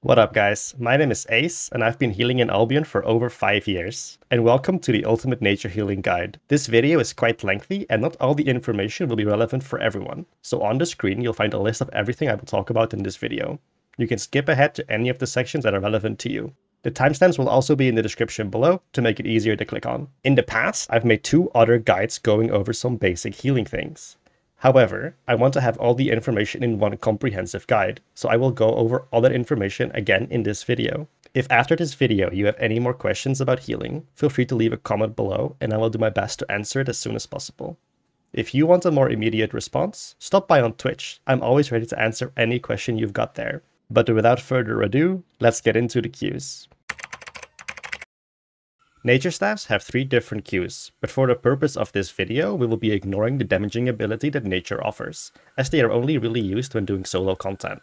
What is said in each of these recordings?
What up guys, my name is Ace and I've been healing in Albion for over 5 years. And welcome to the Ultimate Nature Healing Guide. This video is quite lengthy and not all the information will be relevant for everyone. So on the screen you'll find a list of everything I will talk about in this video. You can skip ahead to any of the sections that are relevant to you. The timestamps will also be in the description below to make it easier to click on. In the past, I've made 2 other guides going over some basic healing things. However, I want to have all the information in one comprehensive guide, so I will go over all that information again in this video. If after this video you have any more questions about healing, feel free to leave a comment below and I will do my best to answer it as soon as possible. If you want a more immediate response, stop by on Twitch. I'm always ready to answer any question you've got there. But without further ado, let's get into the queues. Nature staffs have 3 different queues, but for the purpose of this video we will be ignoring the damaging ability that nature offers, as they are only really used when doing solo content.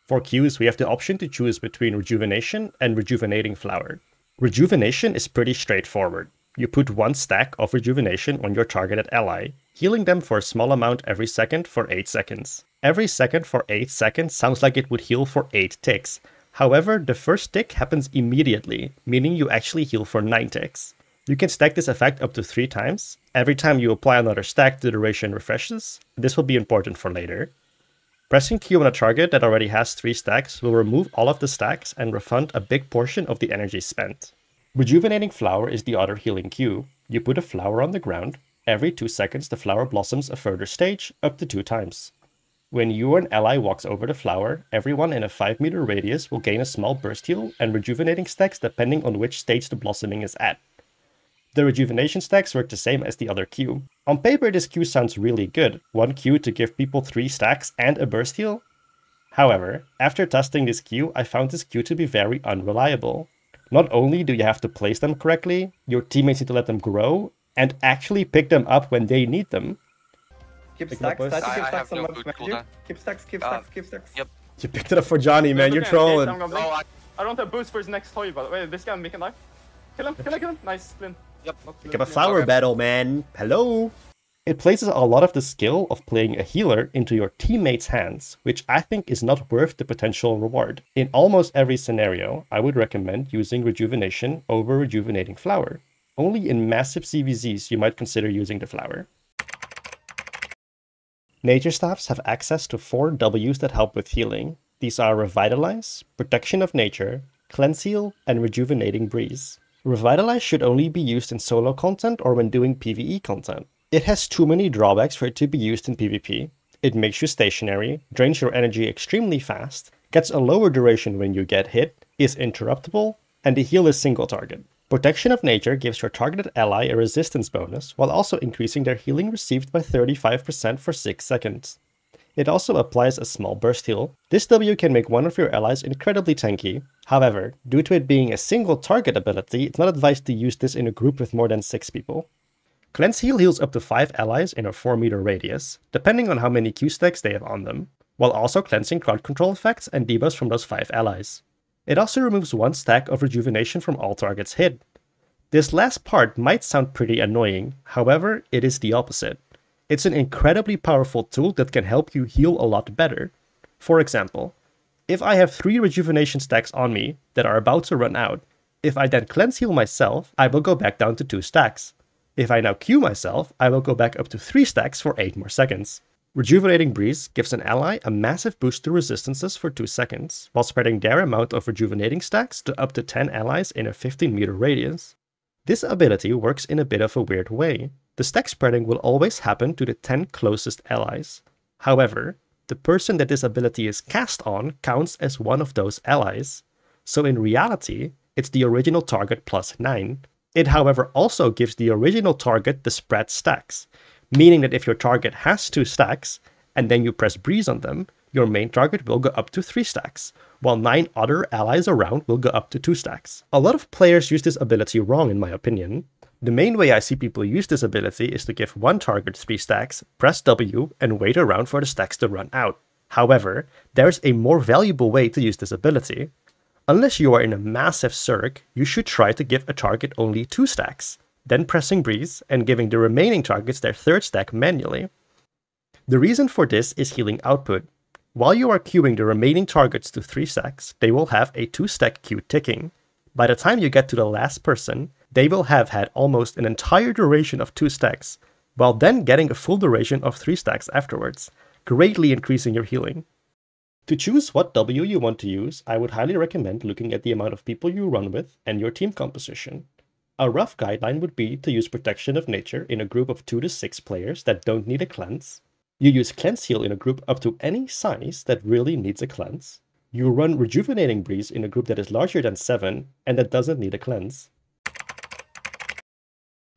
For queues we have the option to choose between Rejuvenation and Rejuvenating Flower. Rejuvenation is pretty straightforward. You put 1 stack of Rejuvenation on your targeted ally, healing them for a small amount every second for 8 seconds. Every second for 8 seconds sounds like it would heal for 8 ticks. However, the first tick happens immediately, meaning you actually heal for 9 ticks. You can stack this effect up to 3 times. Every time you apply another stack, the duration refreshes. This will be important for later. Pressing Q on a target that already has 3 stacks will remove all of the stacks and refund a big portion of the energy spent. Rejuvenating Flower is the other healing Q. You put a flower on the ground. Every 2 seconds the flower blossoms a further stage, up to 2 times. When you or an ally walks over the flower, everyone in a 5-meter radius will gain a small burst heal and rejuvenating stacks depending on which stage the blossoming is at. The rejuvenation stacks work the same as the other Q. On paper this Q sounds really good, 1 Q to give people 3 stacks and a burst heal. However, after testing this Q, I found this Q to be very unreliable. Not only do you have to place them correctly, your teammates need to let them grow, and actually pick them up when they need them. Keep Pick stacks, them up, keep I stacks have on no left food magic. cooldown. Keep stacks, keep stacks, keep stacks. Yep. You picked it up for Johnny, man, you're trolling. Oh, I don't have boost for his next toy, but wait, this guy make a knife. Kill him, kill him. Nice, Flynn. Yep. Pick up a flower Okay. battle, man. Hello? It places a lot of the skill of playing a healer into your teammates' hands, which I think is not worth the potential reward. In almost every scenario, I would recommend using Rejuvenation over Rejuvenating Flower. Only in massive CVZs you might consider using the flower. Nature staffs have access to 4 Ws that help with healing. These are Revitalize, Protection of Nature, Cleanse Heal, and Rejuvenating Breeze. Revitalize should only be used in solo content or when doing PvE content. It has too many drawbacks for it to be used in PvP. It makes you stationary, drains your energy extremely fast, gets a lower duration when you get hit, is interruptible, and the heal is single target. Protection of Nature gives your targeted ally a resistance bonus, while also increasing their healing received by 35% for 6 seconds. It also applies a small burst heal. This W can make one of your allies incredibly tanky. However, due to it being a single target ability, it's not advised to use this in a group with more than 6 people. Cleanse Heal heals up to 5 allies in a 4-meter radius, depending on how many Q stacks they have on them, while also cleansing crowd control effects and debuffs from those 5 allies. It also removes 1 stack of rejuvenation from all targets hit. This last part might sound pretty annoying, however, it is the opposite. It's an incredibly powerful tool that can help you heal a lot better. For example, if I have 3 rejuvenation stacks on me that are about to run out, if I then cleanse heal myself, I will go back down to 2 stacks. If I now Q myself, I will go back up to 3 stacks for 8 more seconds. Rejuvenating Breeze gives an ally a massive boost to resistances for 2 seconds, while spreading their amount of rejuvenating stacks to up to 10 allies in a 15-meter radius. This ability works in a bit of a weird way. The stack spreading will always happen to the 10 closest allies. However, the person that this ability is cast on counts as one of those allies. So in reality, it's the original target plus 9. It however also gives the original target the spread stacks, meaning that if your target has 2 stacks, and then you press Breeze on them, your main target will go up to 3 stacks, while 9 other allies around will go up to 2 stacks. A lot of players use this ability wrong in my opinion. The main way I see people use this ability is to give one target 3 stacks, press W, and wait around for the stacks to run out. However, there's a more valuable way to use this ability. Unless you are in a massive circ, you should try to give a target only 2 stacks, then pressing Breeze and giving the remaining targets their 3rd stack manually. The reason for this is healing output. While you are queuing the remaining targets to 3 stacks, they will have a 2-stack queue ticking. By the time you get to the last person, they will have had almost an entire duration of 2 stacks, while then getting a full duration of 3 stacks afterwards, greatly increasing your healing. To choose what W you want to use, I would highly recommend looking at the amount of people you run with and your team composition. A rough guideline would be to use Protection of Nature in a group of 2 to 6 players that don't need a cleanse. You use Cleanse Heal in a group up to any size that really needs a cleanse. You run Rejuvenating Breeze in a group that is larger than 7 and that doesn't need a cleanse.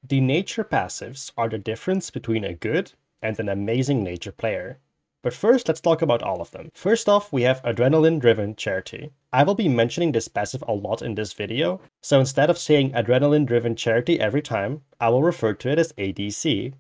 The nature passives are the difference between a good and an amazing nature player. But first, let's talk about all of them. First off, we have Adrenaline-Driven Charity. I will be mentioning this passive a lot in this video, so instead of saying Adrenaline-Driven Charity every time, I will refer to it as ADC.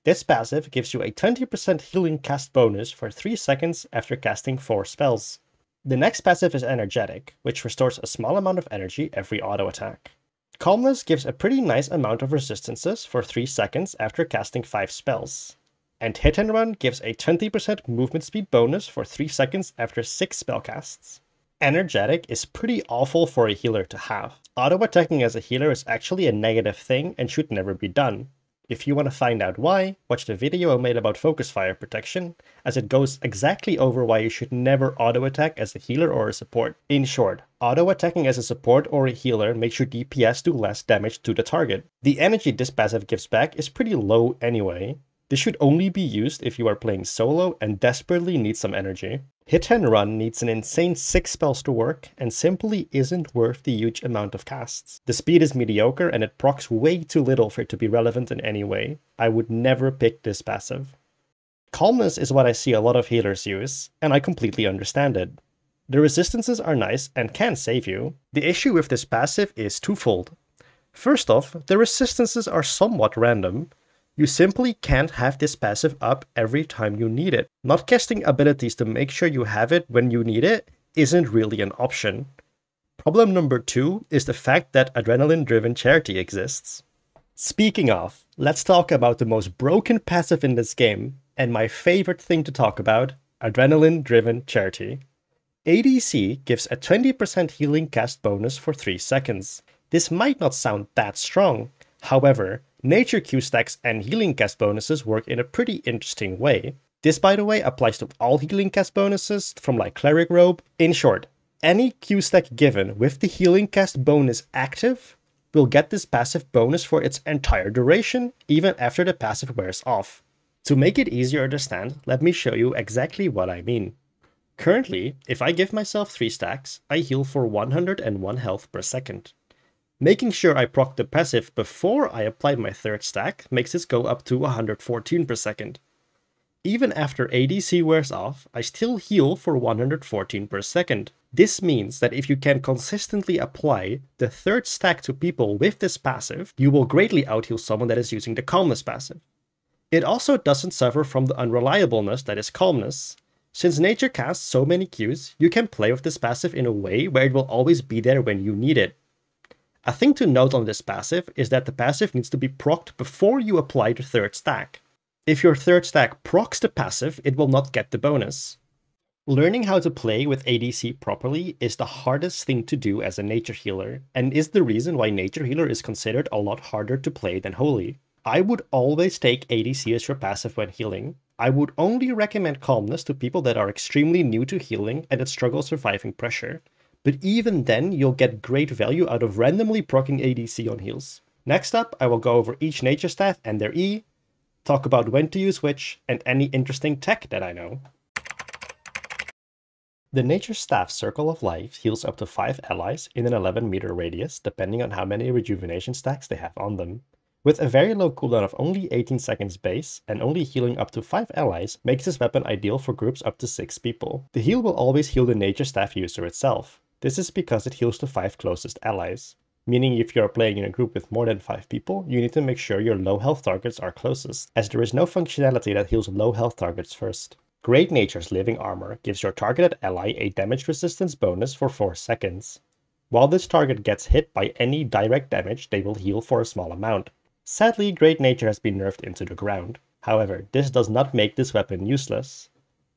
This passive gives you a 20% healing cast bonus for 3 seconds after casting 4 spells. The next passive is Energetic, which restores a small amount of energy every auto attack. Calmness gives a pretty nice amount of resistances for 3 seconds after casting 5 spells. And Hit and Run gives a 20% movement speed bonus for 3 seconds after 6 spellcasts. Energetic is pretty awful for a healer to have. Auto-attacking as a healer is actually a negative thing and should never be done. If you want to find out why, watch the video I made about focus fire protection, as it goes exactly over why you should never auto-attack as a healer or a support. In short, auto-attacking as a support or a healer makes your DPS do less damage to the target. The energy this passive gives back is pretty low anyway. This should only be used if you are playing solo and desperately need some energy. Hit and Run needs an insane 6 spells to work and simply isn't worth the huge amount of casts. The speed is mediocre and it procs way too little for it to be relevant in any way. I would never pick this passive. Calmness is what I see a lot of healers use, and I completely understand it. The resistances are nice and can save you. The issue with this passive is twofold. First off, the resistances are somewhat random. You simply can't have this passive up every time you need it. Not casting abilities to make sure you have it when you need it isn't really an option. Problem number 2 is the fact that Adrenaline-Driven Charity exists. Speaking of, let's talk about the most broken passive in this game, and my favorite thing to talk about, Adrenaline-Driven Charity. ADC gives a 20% healing cast bonus for 3 seconds. This might not sound that strong. However, nature Q stacks and healing cast bonuses work in a pretty interesting way. This, by the way, applies to all healing cast bonuses from like Cleric Robe. In short, any Q stack given with the healing cast bonus active will get this passive bonus for its entire duration, even after the passive wears off. To make it easier to understand, let me show you exactly what I mean. Currently, if I give myself 3 stacks, I heal for 101 health per second. Making sure I proc the passive before I apply my 3rd stack makes this go up to 114 per second. Even after ADC wears off, I still heal for 114 per second. This means that if you can consistently apply the 3rd stack to people with this passive, you will greatly outheal someone that is using the Calmness passive. It also doesn't suffer from the unreliableness that is Calmness. Since nature casts so many Qs, you can play with this passive in a way where it will always be there when you need it. A thing to note on this passive is that the passive needs to be procced before you apply the 3rd stack. If your 3rd stack procs the passive, it will not get the bonus. Learning how to play with ADC properly is the hardest thing to do as a nature healer, and is the reason why nature healer is considered a lot harder to play than holy. I would always take ADC as your passive when healing. I would only recommend Calmness to people that are extremely new to healing and that struggle surviving pressure. But even then, you'll get great value out of randomly proccing ADC on heals. Next up, I will go over each nature staff and their E, talk about when to use which, and any interesting tech that I know. The nature staff Circle of Life heals up to 5 allies in an 11-meter radius, depending on how many rejuvenation stacks they have on them. With a very low cooldown of only 18 seconds base, and only healing up to 5 allies, makes this weapon ideal for groups up to 6 people. The heal will always heal the nature staff user itself. This is because it heals the 5 closest allies, meaning if you are playing in a group with more than 5 people, you need to make sure your low health targets are closest, as there is no functionality that heals low health targets first. Great Nature's Living Armor gives your targeted ally a damage resistance bonus for 4 seconds. While this target gets hit by any direct damage, they will heal for a small amount. Sadly, Great Nature has been nerfed into the ground. However, this does not make this weapon useless.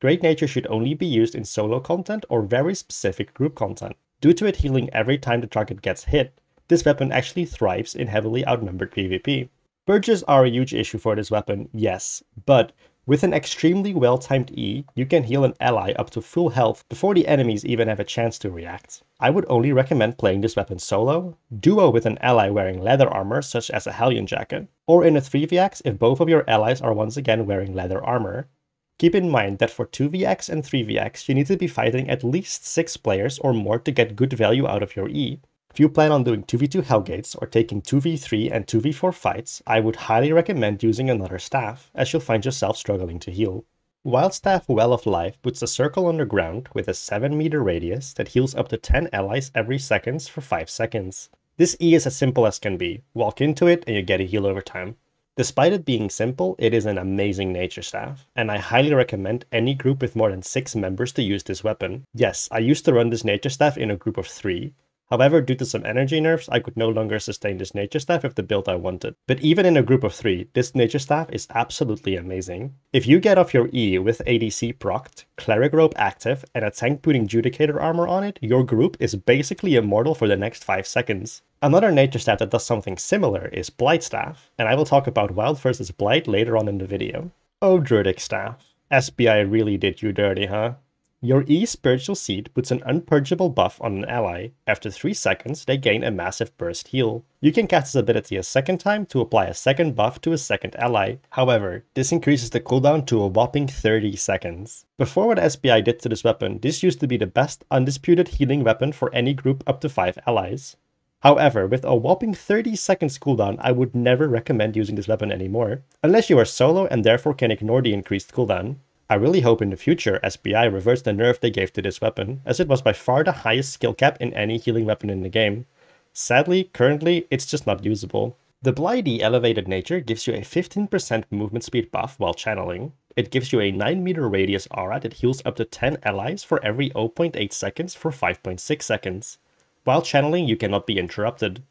Great Nature should only be used in solo content or very specific group content. Due to it healing every time the target gets hit, this weapon actually thrives in heavily outnumbered PvP. Purges are a huge issue for this weapon, yes, but with an extremely well-timed E, you can heal an ally up to full health before the enemies even have a chance to react. I would only recommend playing this weapon solo, duo with an ally wearing leather armor such as a Hellion jacket, or in a 3vx if both of your allies are once again wearing leather armor. Keep in mind that for 2vx and 3vx you need to be fighting at least 6 players or more to get good value out of your E. If you plan on doing 2v2 Hellgates or taking 2v3 and 2v4 fights, I would highly recommend using another staff, as you'll find yourself struggling to heal. Wildstaff Well of Life puts a circle on the ground with a 7 meter radius that heals up to 10 allies every second for 5 seconds. This E is as simple as can be, walk into it and you get a heal over time. Despite it being simple, it is an amazing nature staff, and I highly recommend any group with more than 6 members to use this weapon. Yes, I used to run this nature staff in a group of 3, however, due to some energy nerfs, I could no longer sustain this nature staff with the build I wanted. But even in a group of 3, this nature staff is absolutely amazing. If you get off your E with ADC procced, Cleric Robe active, and a tank putting Judicator armor on it, your group is basically immortal for the next 5 seconds. Another nature staff that does something similar is Blight Staff, and I will talk about Wild versus Blight later on in the video. Oh, Druidic Staff. SBI really did you dirty, huh? Your E Spiritual Seed puts an unpurgeable buff on an ally. After 3 seconds, they gain a massive burst heal. You can cast this ability a second time to apply a second buff to a second ally. However, this increases the cooldown to a whopping 30 seconds. Before what SBI did to this weapon, this used to be the best undisputed healing weapon for any group up to 5 allies. However, with a whopping 30 seconds cooldown, I would never recommend using this weapon anymore, unless you are solo and therefore can ignore the increased cooldown. I really hope in the future SBI reverts the nerf they gave to this weapon, as it was by far the highest skill cap in any healing weapon in the game. Sadly, currently, it's just not usable. The Blighty Elevated Nature gives you a 15% movement speed buff while channeling. It gives you a 9 meter radius aura that heals up to 10 allies for every 0.8 seconds for 5.6 seconds. While channeling, you cannot be interrupted.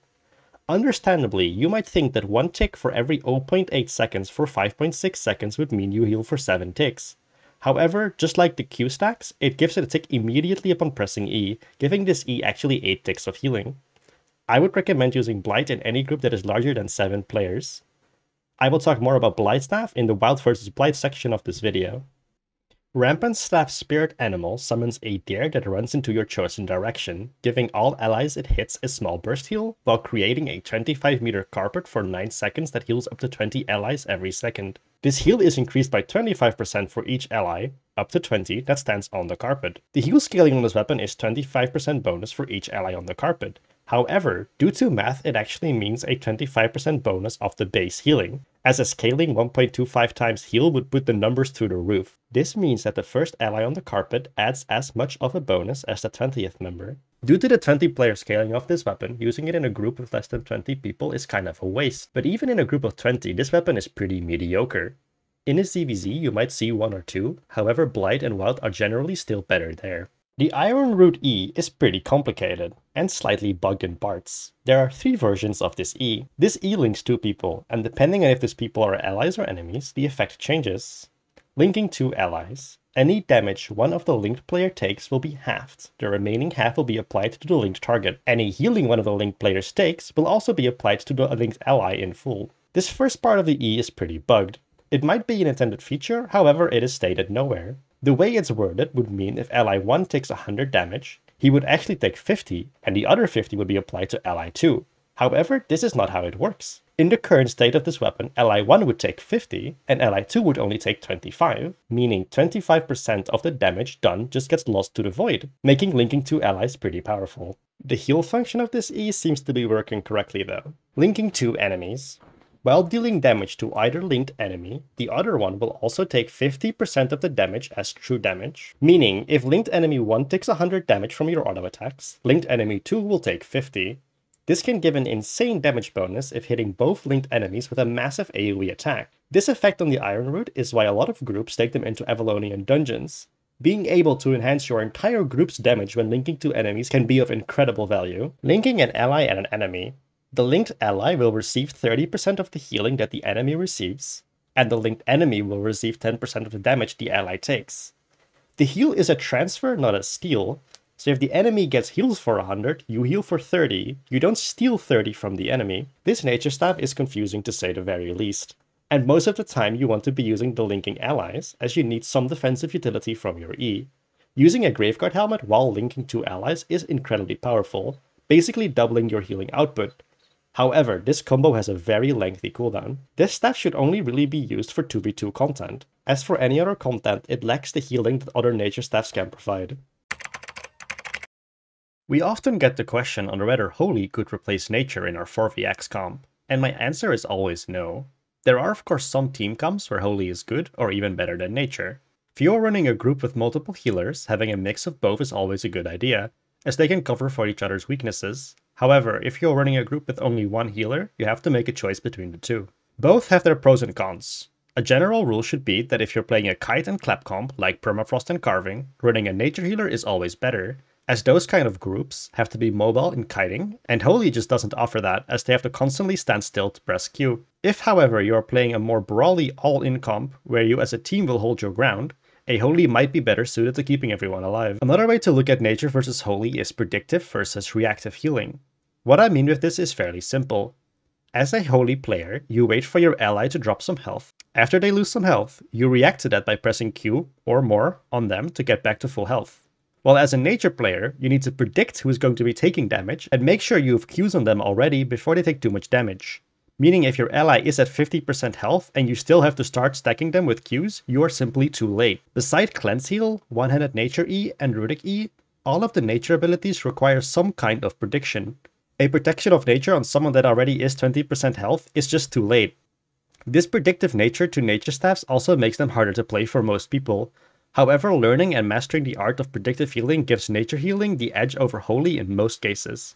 Understandably, you might think that 1 tick for every 0.8 seconds for 5.6 seconds would mean you heal for 7 ticks. However, just like the Q stacks, it gives it a tick immediately upon pressing E, giving this E actually 8 ticks of healing. I would recommend using Blight in any group that is larger than 7 players. I will talk more about Blight Staff in the Wild vs Blight section of this video. Rampant Staff Spirit Animal summons a deer that runs into your chosen direction, giving all allies it hits a small burst heal, while creating a 25 meter carpet for 9 seconds that heals up to 20 allies every second. This heal is increased by 25% for each ally, up to 20 that stands on the carpet. The heal scaling on this weapon is 25% bonus for each ally on the carpet. However, due to math, it actually means a 25% bonus off the base healing, as a scaling 1.25 times heal would put the numbers through the roof. This means that the first ally on the carpet adds as much of a bonus as the 20th member. Due to the 20 player scaling of this weapon, using it in a group with less than 20 people is kind of a waste, but even in a group of 20, this weapon is pretty mediocre. In a ZVZ, you might see 1 or 2, however Blight and Wild are generally still better there. The Iron Root E is pretty complicated, and slightly bugged in parts. There are 3 versions of this E. This E links 2 people, and depending on if these people are allies or enemies, the effect changes. Linking 2 allies. Any damage one of the linked player takes will be halved. The remaining half will be applied to the linked target. Any healing one of the linked players takes will also be applied to the linked ally in full. This first part of the E is pretty bugged. It might be an intended feature, however it is stated nowhere. The way it's worded would mean if ally 1 takes 100 damage, he would actually take 50, and the other 50 would be applied to ally 2. However, this is not how it works. In the current state of this weapon, ally 1 would take 50, and ally 2 would only take 25, meaning 25% of the damage done just gets lost to the void, making linking 2 allies pretty powerful. The heal function of this E seems to be working correctly though. Linking 2 enemies. While dealing damage to either linked enemy, the other one will also take 50% of the damage as true damage. Meaning, if linked enemy 1 takes 100 damage from your auto attacks, linked enemy 2 will take 50. This can give an insane damage bonus if hitting both linked enemies with a massive AoE attack. This effect on the Iron Root is why a lot of groups take them into Avalonian dungeons. Being able to enhance your entire group's damage when linking to enemies can be of incredible value. Linking an ally and an enemy. The linked ally will receive 30% of the healing that the enemy receives, and the linked enemy will receive 10% of the damage the ally takes. The heal is a transfer, not a steal. So if the enemy gets heals for 100, you heal for 30. You don't steal 30 from the enemy. This nature staff is confusing to say the very least. And most of the time you want to be using the linking allies, as you need some defensive utility from your E. Using a Graveguard helmet while linking two allies is incredibly powerful, basically doubling your healing output. However, this combo has a very lengthy cooldown. This staff should only really be used for 2v2 content. As for any other content, it lacks the healing that other nature staffs can provide. We often get the question on whether Holy could replace nature in our 4vx comp, and my answer is always no. There are of course some team comps where Holy is good or even better than nature. If you are running a group with multiple healers, having a mix of both is always a good idea, as they can cover for each other's weaknesses. However, if you're running a group with only one healer, you have to make a choice between the two. Both have their pros and cons. A general rule should be that if you're playing a kite and clap comp, like permafrost and carving, running a nature healer is always better, as those kind of groups have to be mobile in kiting, and Holy just doesn't offer that, as they have to constantly stand still to press Q. If however you are playing a more brawly all-in comp, where you as a team will hold your ground, a Holy might be better suited to keeping everyone alive. Another way to look at nature versus Holy is predictive versus reactive healing. What I mean with this is fairly simple. As a Holy player, you wait for your ally to drop some health. After they lose some health, you react to that by pressing Q or more on them to get back to full health. While as a nature player, you need to predict who is going to be taking damage and make sure you have Qs on them already before they take too much damage. Meaning if your ally is at 50% health and you still have to start stacking them with Qs, you are simply too late. Beside Cleanse Heal, One-Handed Nature E, and Runic E, all of the nature abilities require some kind of prediction. A protection of nature on someone that already is 20% health is just too late. This predictive nature to nature staffs also makes them harder to play for most people. However, learning and mastering the art of predictive healing gives nature healing the edge over Holy in most cases.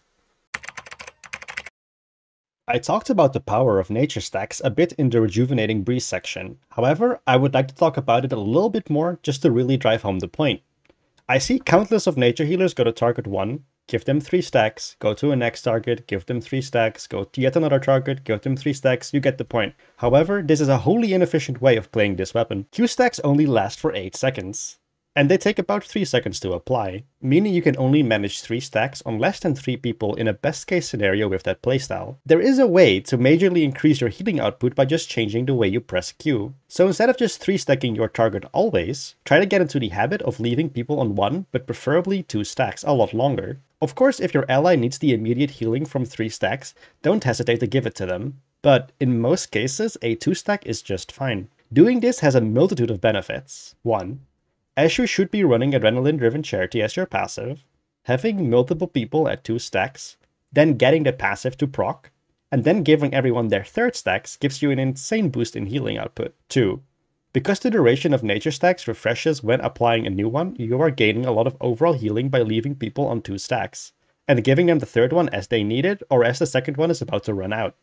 I talked about the power of nature stacks a bit in the Rejuvenating Breeze section. However, I would like to talk about it a little bit more just to really drive home the point. I see countless of nature healers go to target 1, give them 3 stacks, go to a next target, give them 3 stacks, go to yet another target, give them 3 stacks, you get the point. However, this is a wholly inefficient way of playing this weapon. Q stacks only last for 8 seconds. And they take about 3 seconds to apply, meaning you can only manage 3 stacks on less than 3 people in a best case scenario with that playstyle. There is a way to majorly increase your healing output by just changing the way you press Q. So instead of just 3 stacking your target always, try to get into the habit of leaving people on 1, but preferably 2 stacks a lot longer. Of course, if your ally needs the immediate healing from 3 stacks, don't hesitate to give it to them. But in most cases, a 2 stack is just fine. Doing this has a multitude of benefits. 1. As you should be running Adrenaline-driven Charity as your passive, having multiple people at 2 stacks, then getting the passive to proc, and then giving everyone their 3rd stacks gives you an insane boost in healing output. 2. Because the duration of nature stacks refreshes when applying a new one, you are gaining a lot of overall healing by leaving people on 2 stacks, and giving them the 3rd one as they need it or as the 2nd one is about to run out.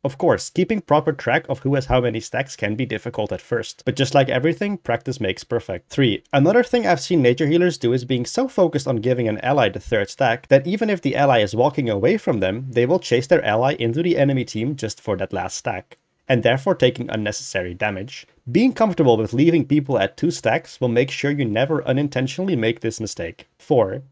Of course, keeping proper track of who has how many stacks can be difficult at first, but just like everything, practice makes perfect. 3. Another thing I've seen nature healers do is being so focused on giving an ally the 3rd stack that even if the ally is walking away from them, they will chase their ally into the enemy team just for that last stack, and therefore taking unnecessary damage. Being comfortable with leaving people at 2 stacks will make sure you never unintentionally make this mistake. 4.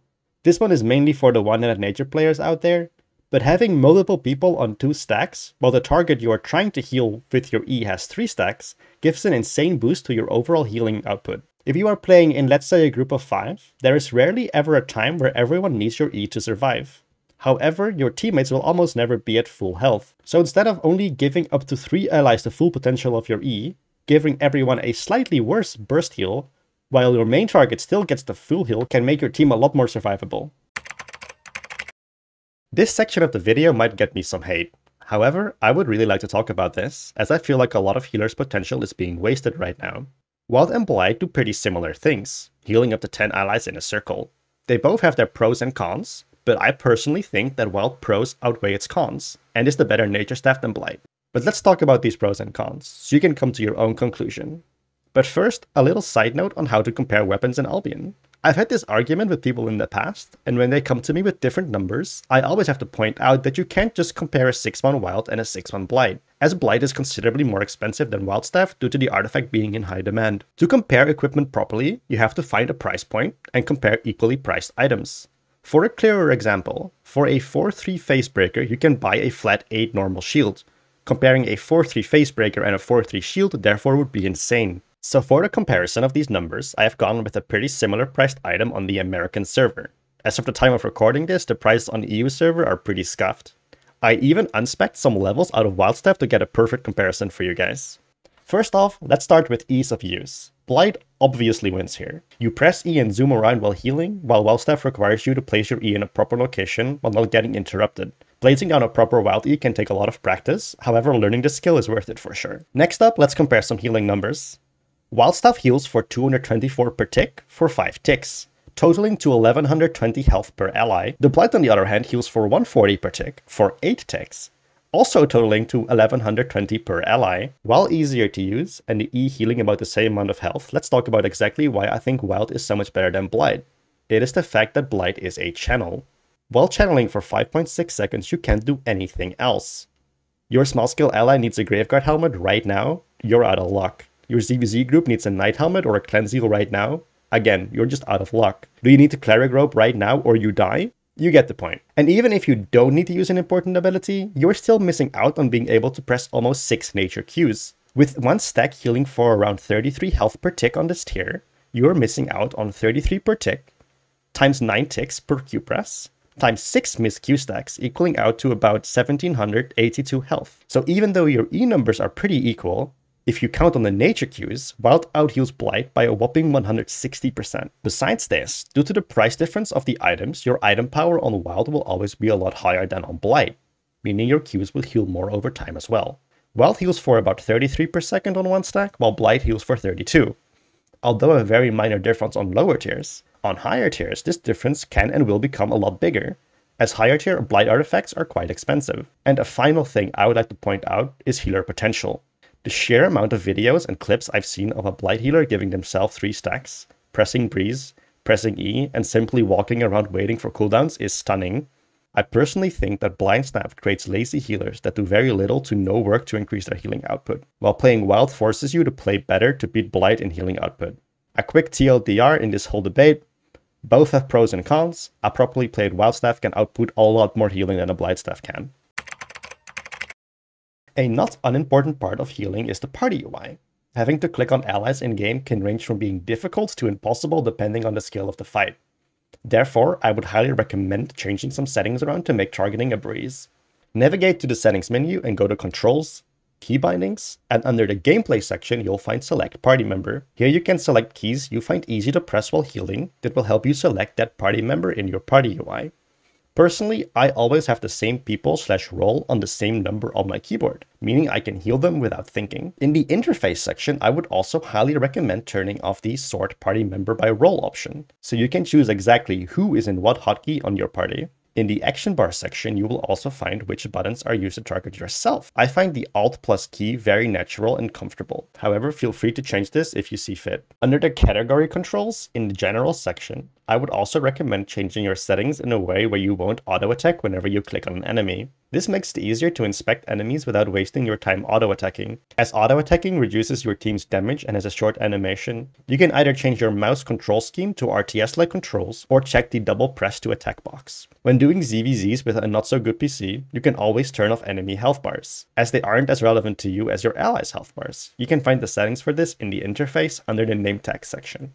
This one is mainly for the one-handed nature players out there, but having multiple people on 2 stacks, while the target you are trying to heal with your E has 3 stacks, gives an insane boost to your overall healing output. If you are playing in, let's say, a group of 5, there is rarely ever a time where everyone needs your E to survive. However, your teammates will almost never be at full health. So instead of only giving up to 3 allies the full potential of your E, giving everyone a slightly worse burst heal, while your main target still gets the full heal, can make your team a lot more survivable. This section of the video might get me some hate. However, I would really like to talk about this, as I feel like a lot of healers' potential is being wasted right now. Wild and Blight do pretty similar things, healing up to 10 allies in a circle. They both have their pros and cons, but I personally think that Wild pros outweigh its cons, and is the better nature staff than Blight. But let's talk about these pros and cons, so you can come to your own conclusion. But first, a little side note on how to compare weapons in Albion. I've had this argument with people in the past, and when they come to me with different numbers, I always have to point out that you can't just compare a 6-1 Wild and a 6-1 Blight, as Blight is considerably more expensive than Wild Staff due to the artifact being in high demand. To compare equipment properly, you have to find a price point and compare equally priced items. For a clearer example, for a 4-3 Facebreaker, you can buy a flat 8 normal shield. Comparing a 4-3 Facebreaker and a 4-3 shield therefore would be insane. So for the comparison of these numbers, I have gone with a pretty similar priced item on the American server. As of the time of recording this, the prices on the EU server are pretty scuffed. I even unspec'd some levels out of Wild Staff to get a perfect comparison for you guys. First off, let's start with ease of use. Blight obviously wins here. You press E and zoom around while healing, while Wild Staff requires you to place your E in a proper location while not getting interrupted. Blazing down a proper Wild E can take a lot of practice, however learning the skill is worth it for sure. Next up, let's compare some healing numbers. Wild Staff heals for 224 per tick for 5 ticks, totaling to 1120 health per ally. The Blight on the other hand heals for 140 per tick for 8 ticks, also totaling to 1120 per ally. While easier to use, and the E healing about the same amount of health, let's talk about exactly why I think Wild is so much better than Blight. It is the fact that Blight is a channel. While channeling for 5.6 seconds, you can't do anything else. Your small scale ally needs a Graveguard helmet right now, you're out of luck. Your ZVZ group needs a Night Helmet or a Cleanse Heal right now, again, you're just out of luck. Do you need to Cleric Robe right now or you die? You get the point. And even if you don't need to use an important ability, you're still missing out on being able to press almost 6 nature Qs. With 1 stack healing for around 33 health per tick on this tier, you're missing out on 33 per tick, times 9 ticks per Q press, times 6 missed Q stacks, equaling out to about 1782 health. So even though your E numbers are pretty equal, if you count on the nature Qs, Wild outheals Blight by a whopping 160%. Besides this, due to the price difference of the items, your item power on Wild will always be a lot higher than on Blight, meaning your Qs will heal more over time as well. Wild heals for about 33 per second on 1 stack, while Blight heals for 32. Although a very minor difference on lower tiers, on higher tiers this difference can and will become a lot bigger, as higher tier Blight artifacts are quite expensive. And a final thing I would like to point out is healer potential. The sheer amount of videos and clips I've seen of a Blight healer giving themselves 3 stacks, pressing Breeze, pressing E, and simply walking around waiting for cooldowns is stunning. I personally think that Blind Staff creates lazy healers that do very little to no work to increase their healing output, while playing Wild forces you to play better to beat Blight in healing output. A quick TLDR in this whole debate, both have pros and cons. A properly played Wild Staff can output a lot more healing than a Blight Staff can. A not unimportant part of healing is the party UI. Having to click on allies in-game can range from being difficult to impossible depending on the skill of the fight. Therefore, I would highly recommend changing some settings around to make targeting a breeze. Navigate to the settings menu and go to Controls, Key Bindings, and under the Gameplay section you'll find Select Party Member. Here you can select keys you find easy to press while healing that will help you select that party member in your party UI. Personally, I always have the same people/role on the same number on my keyboard, meaning I can heal them without thinking. In the interface section, I would also highly recommend turning off the Sort Party Member by Role option, so you can choose exactly who is in what hotkey on your party. In the action bar section, you will also find which buttons are used to target yourself. I find the Alt plus key very natural and comfortable. However, feel free to change this if you see fit. Under the category controls, in the general section, I would also recommend changing your settings in a way where you won't auto-attack whenever you click on an enemy. This makes it easier to inspect enemies without wasting your time auto-attacking. As auto-attacking reduces your team's damage and has a short animation, you can either change your mouse control scheme to RTS-like controls or check the double press to attack box. When doing ZVZs with a not-so-good PC, you can always turn off enemy health bars, as they aren't as relevant to you as your allies' health bars. You can find the settings for this in the interface under the name tag section.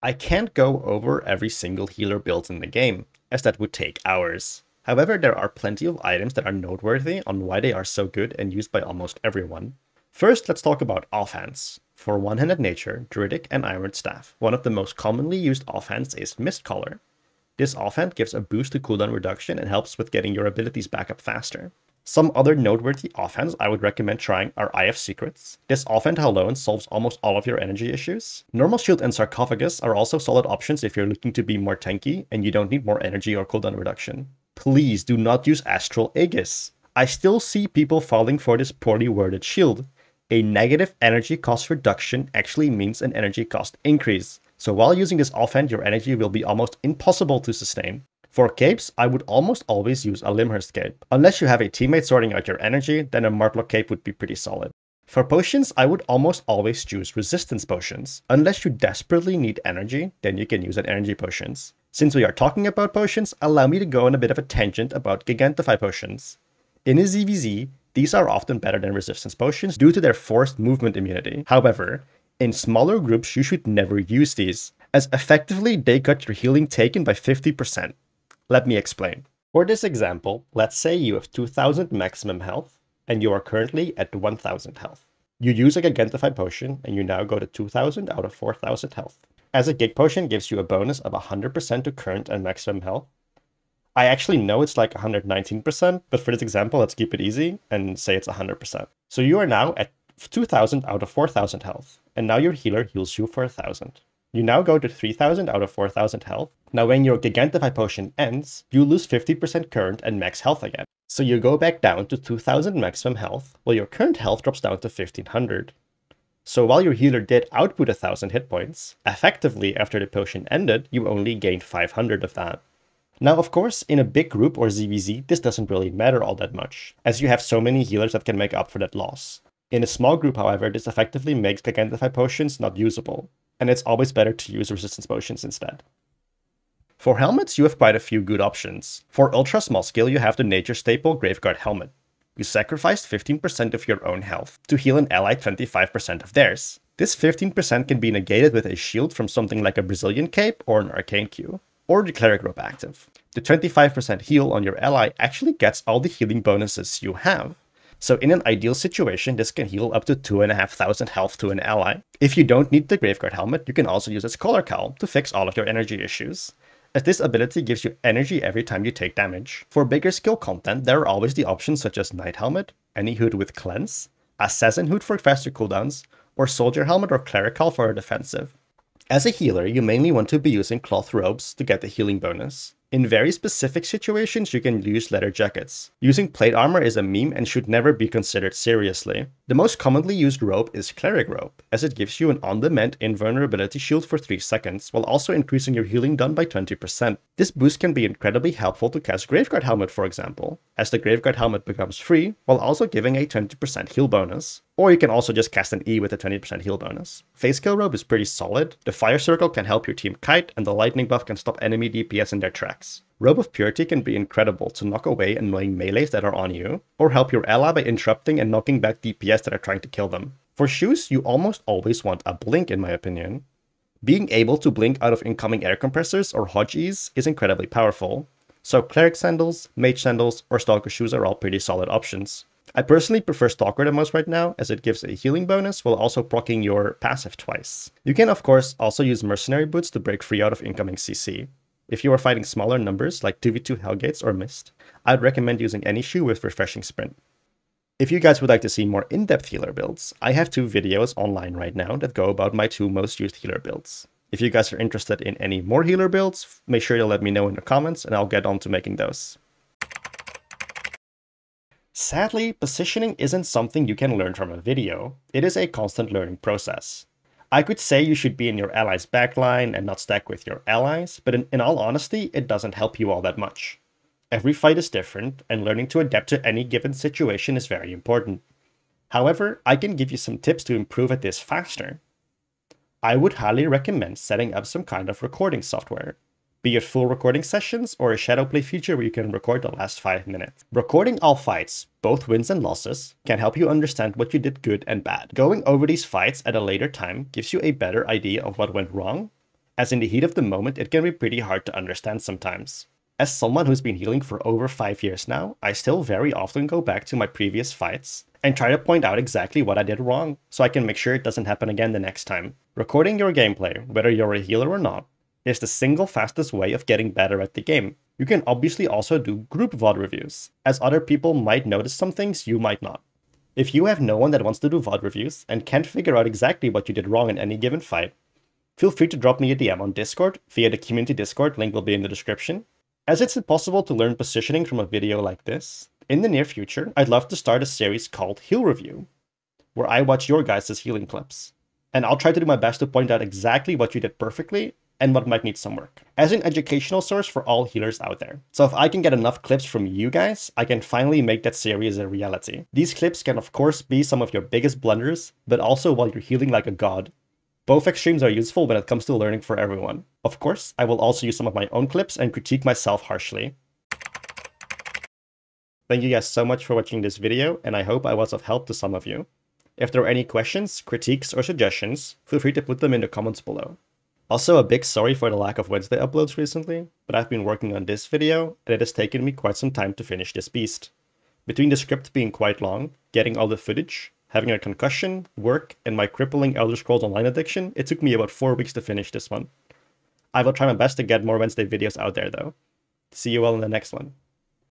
I can't go over every single healer build in the game, as that would take hours. However, there are plenty of items that are noteworthy on why they are so good and used by almost everyone. First, let's talk about offhands. For one-handed nature, Druidic, and Iron Staff, one of the most commonly used offhands is Mistcaller. This offhand gives a boost to cooldown reduction and helps with getting your abilities back up faster. Some other noteworthy offhands I would recommend trying are Eye of Secrets. This offhand alone solves almost all of your energy issues. Normal Shield and Sarcophagus are also solid options if you're looking to be more tanky and you don't need more energy or cooldown reduction. Please do not use Astral Aegis. I still see people falling for this poorly worded shield. A negative energy cost reduction actually means an energy cost increase, So while using this offhand, your energy will be almost impossible to sustain. For capes, I would almost always use a Limhurst cape. Unless you have a teammate sorting out your energy, then a Martlock cape would be pretty solid. For potions, I would almost always choose resistance potions. Unless you desperately need energy, then you can use an energy potions. Since we are talking about potions, allow me to go on a bit of a tangent about Gigantify potions. In a ZVZ, these are often better than resistance potions due to their forced movement immunity. However, in smaller groups, you should never use these, as effectively they cut your healing taken by 50%. Let me explain. For this example, let's say you have 2000 maximum health, and you are currently at 1000 health. You use a Gigantify potion, and you now go to 2000 out of 4000 health. As a Gig potion gives you a bonus of 100% to current and maximum health. I actually know it's like 119%, but for this example, let's keep it easy and say it's 100%. So you are now at 2000 out of 4000 health, and now your healer heals you for 1000. You now go to 3000 out of 4000 health. Now when your Gigantify potion ends, you lose 50% current and max health again. So you go back down to 2000 maximum health, while your current health drops down to 1500. So while your healer did output 1000 hit points, effectively after the potion ended, you only gained 500 of that. Now of course, in a big group or ZVZ, this doesn't really matter all that much, as you have so many healers that can make up for that loss. In a small group, however, this effectively makes Gigantify potions not usable, and it's always better to use resistance potions instead. For helmets, you have quite a few good options. For ultra small scale, you have the nature staple Graveguard helmet. You sacrificed 15% of your own health to heal an ally 25% of theirs. This 15% can be negated with a shield from something like a Brazilian cape or an arcane Q, or the cleric robe active. The 25% heal on your ally actually gets all the healing bonuses you have. So in an ideal situation, this can heal up to 2500 health to an ally. If you don't need the Graveguard helmet, you can also use its collar cowl to fix all of your energy issues, as this ability gives you energy every time you take damage. For bigger skill content, there are always the options such as Knight Helmet, any hood with Cleanse, Assassin hood for faster cooldowns, or Soldier Helmet or Cleric Cowl for a defensive. As a healer, you mainly want to be using cloth robes to get the healing bonus. In very specific situations, you can use leather jackets. Using plate armor is a meme and should never be considered seriously. The most commonly used robe is Cleric Robe, as it gives you an on-demand invulnerability shield for 3 seconds, while also increasing your healing done by 20%. This boost can be incredibly helpful to cast Graveguard Helmet, for example, as the Graveguard Helmet becomes free, while also giving a 20% heal bonus. Or you can also just cast an E with a 20% heal bonus. Phasecale Robe is pretty solid, the Fire Circle can help your team kite, and the Lightning buff can stop enemy DPS in their tracks. Robe of Purity can be incredible to knock away annoying melees that are on you, or help your ally by interrupting and knocking back DPS that are trying to kill them. For shoes, you almost always want a blink in my opinion. Being able to blink out of incoming air compressors or Hodgies is incredibly powerful, so Cleric Sandals, Mage Sandals, or Stalker shoes are all pretty solid options. I personally prefer Stalker the most right now, as it gives a healing bonus while also proccing your passive twice. You can of course also use Mercenary Boots to break free out of incoming CC. If you are fighting smaller numbers like 2v2 Hellgates or Mist, I'd recommend using any shoe with Refreshing Sprint. If you guys would like to see more in-depth healer builds, I have 2 videos online right now that go about my 2 most used healer builds. If you guys are interested in any more healer builds, make sure to let me know in the comments and I'll get on to making those. Sadly, positioning isn't something you can learn from a video. It is a constant learning process. I could say you should be in your allies' backline and not stack with your allies, but in all honesty, it doesn't help you all that much. Every fight is different, and learning to adapt to any given situation is very important. However, I can give you some tips to improve at this faster. I would highly recommend setting up some kind of recording software, be it full recording sessions or a Shadowplay feature where you can record the last 5 minutes. Recording all fights, both wins and losses, can help you understand what you did good and bad. Going over these fights at a later time gives you a better idea of what went wrong, as in the heat of the moment it can be pretty hard to understand sometimes. As someone who's been healing for over 5 years now, I still very often go back to my previous fights and try to point out exactly what I did wrong, so I can make sure it doesn't happen again the next time. Recording your gameplay, whether you're a healer or not, is the single fastest way of getting better at the game. You can obviously also do group VOD reviews, as other people might notice some things you might not. If you have no one that wants to do VOD reviews and can't figure out exactly what you did wrong in any given fight, feel free to drop me a DM on Discord via the community Discord, link will be in the description. As it's impossible to learn positioning from a video like this, in the near future, I'd love to start a series called Heal Review, where I watch your guys' healing clips. And I'll try to do my best to point out exactly what you did perfectly and what might need some work, as an educational source for all healers out there. So if I can get enough clips from you guys, I can finally make that series a reality. These clips can of course be some of your biggest blunders, but also while you're healing like a god. Both extremes are useful when it comes to learning for everyone. Of course, I will also use some of my own clips and critique myself harshly. Thank you guys so much for watching this video, and I hope I was of help to some of you. If there are any questions, critiques, or suggestions, feel free to put them in the comments below. Also, a big sorry for the lack of Wednesday uploads recently, but I've been working on this video, and it has taken me quite some time to finish this beast. Between the script being quite long, getting all the footage, having a concussion, work, and my crippling Elder Scrolls Online addiction, it took me about 4 weeks to finish this one. I will try my best to get more Wednesday videos out there though. See you all in the next one.